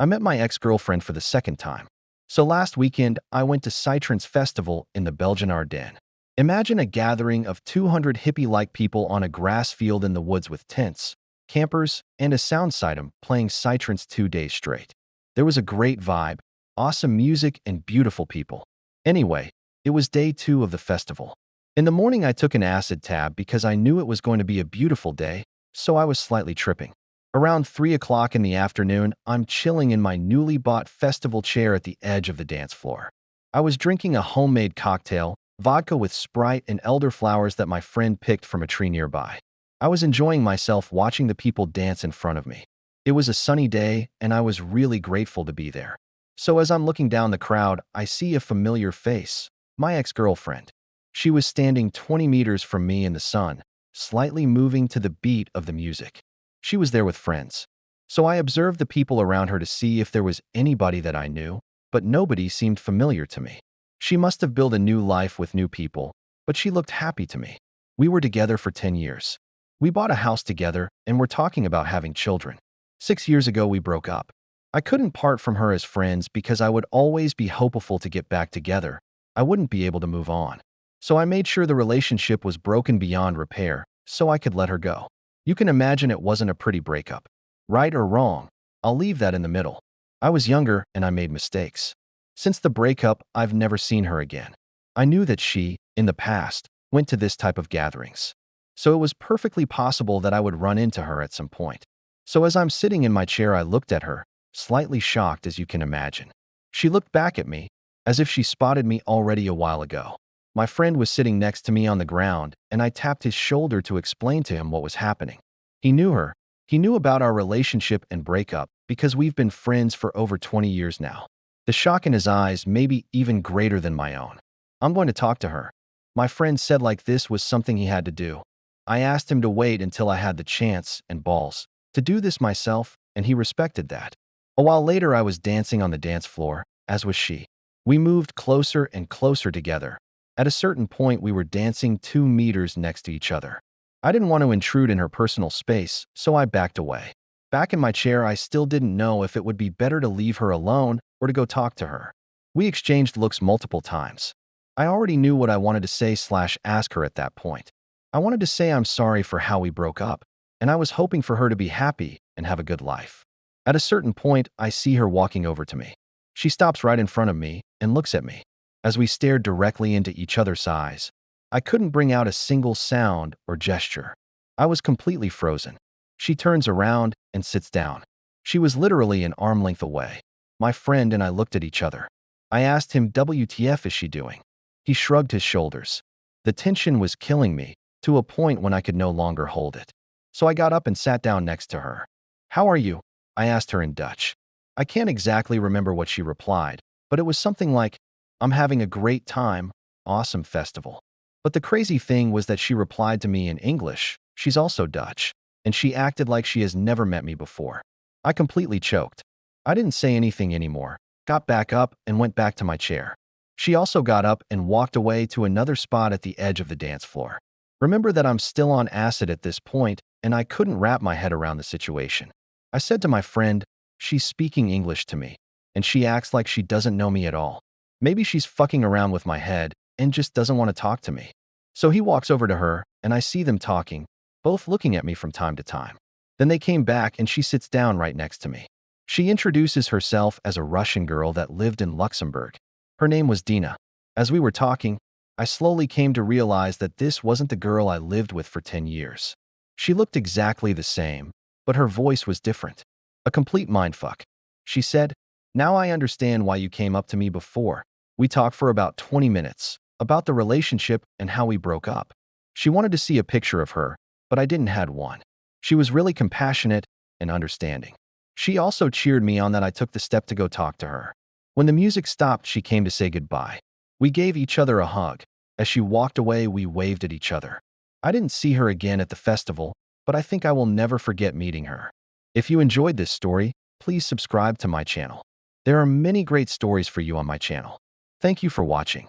I met my ex-girlfriend for the second time. So last weekend, I went to Psytrance festival in the Belgian Ardennes. Imagine a gathering of 200 hippie-like people on a grass field in the woods with tents, campers, and a soundsytem playing Psytrance 2 days straight. There was a great vibe, awesome music, and beautiful people. Anyway, it was day 2 of the festival. In the morning, I took an acid tab because I knew it was going to be a beautiful day, so I was slightly tripping. Around 3 o'clock in the afternoon, I'm chilling in my newly bought festival chair at the edge of the dance floor. I was drinking a homemade cocktail, vodka with Sprite and elderflowers that my friend picked from a tree nearby. I was enjoying myself watching the people dance in front of me. It was a sunny day, and I was really grateful to be there. So as I'm looking down the crowd, I see a familiar face, my ex-girlfriend. She was standing 20 meters from me in the sun, slightly moving to the beat of the music. She was there with friends. So I observed the people around her to see if there was anybody that I knew, but nobody seemed familiar to me. She must have built a new life with new people, but she looked happy to me. We were together for 10 years. We bought a house together and were talking about having children. 6 years ago, we broke up. I couldn't part from her as friends because I would always be hopeful to get back together. I wouldn't be able to move on. So I made sure the relationship was broken beyond repair so I could let her go. You can imagine it wasn't a pretty breakup. Right or wrong, I'll leave that in the middle. I was younger and I made mistakes. Since the breakup, I've never seen her again. I knew that she, in the past, went to this type of gatherings. So it was perfectly possible that I would run into her at some point. So as I'm sitting in my chair, I looked at her, slightly shocked as you can imagine. She looked back at me, as if she spotted me already a while ago. My friend was sitting next to me on the ground, and I tapped his shoulder to explain to him what was happening. He knew her. He knew about our relationship and breakup because we've been friends for over 20 years now. The shock in his eyes may be even greater than my own. I'm going to talk to her. My friend said like this was something he had to do. I asked him to wait until I had the chance and balls to do this myself, and he respected that. A while later, I was dancing on the dance floor, as was she. We moved closer and closer together. At a certain point, we were dancing 2 meters next to each other. I didn't want to intrude in her personal space, so I backed away. Back in my chair, I still didn't know if it would be better to leave her alone or to go talk to her. We exchanged looks multiple times. I already knew what I wanted to say/ask her at that point. I wanted to say I'm sorry for how we broke up, and I was hoping for her to be happy and have a good life. At a certain point, I see her walking over to me. She stops right in front of me and looks at me. As we stared directly into each other's eyes, I couldn't bring out a single sound or gesture. I was completely frozen. She turns around and sits down. She was literally an arm length away. My friend and I looked at each other. I asked him, "WTF is she doing?" He shrugged his shoulders. The tension was killing me, to a point when I could no longer hold it. So I got up and sat down next to her. "How are you?" I asked her in Dutch. I can't exactly remember what she replied, but it was something like, "I'm having a great time, awesome festival." But the crazy thing was that she replied to me in English. She's also Dutch, and she acted like she has never met me before. I completely choked. I didn't say anything anymore, got back up and went back to my chair. She also got up and walked away to another spot at the edge of the dance floor. Remember that I'm still on acid at this point, and I couldn't wrap my head around the situation. I said to my friend, "She's speaking English to me, and she acts like she doesn't know me at all. Maybe she's fucking around with my head and just doesn't want to talk to me." So he walks over to her, and I see them talking, both looking at me from time to time. Then they came back, and she sits down right next to me. She introduces herself as a Russian girl that lived in Luxembourg. Her name was Dina. As we were talking, I slowly came to realize that this wasn't the girl I lived with for 10 years. She looked exactly the same, but her voice was different. A complete mindfuck. She said, "Now I understand why you came up to me before." We talked for about 20 minutes, about the relationship and how we broke up. She wanted to see a picture of her, but I didn't have one. She was really compassionate and understanding. She also cheered me on that I took the step to go talk to her. When the music stopped, she came to say goodbye. We gave each other a hug. As she walked away, we waved at each other. I didn't see her again at the festival, but I think I will never forget meeting her. If you enjoyed this story, please subscribe to my channel. There are many great stories for you on my channel. Thank you for watching.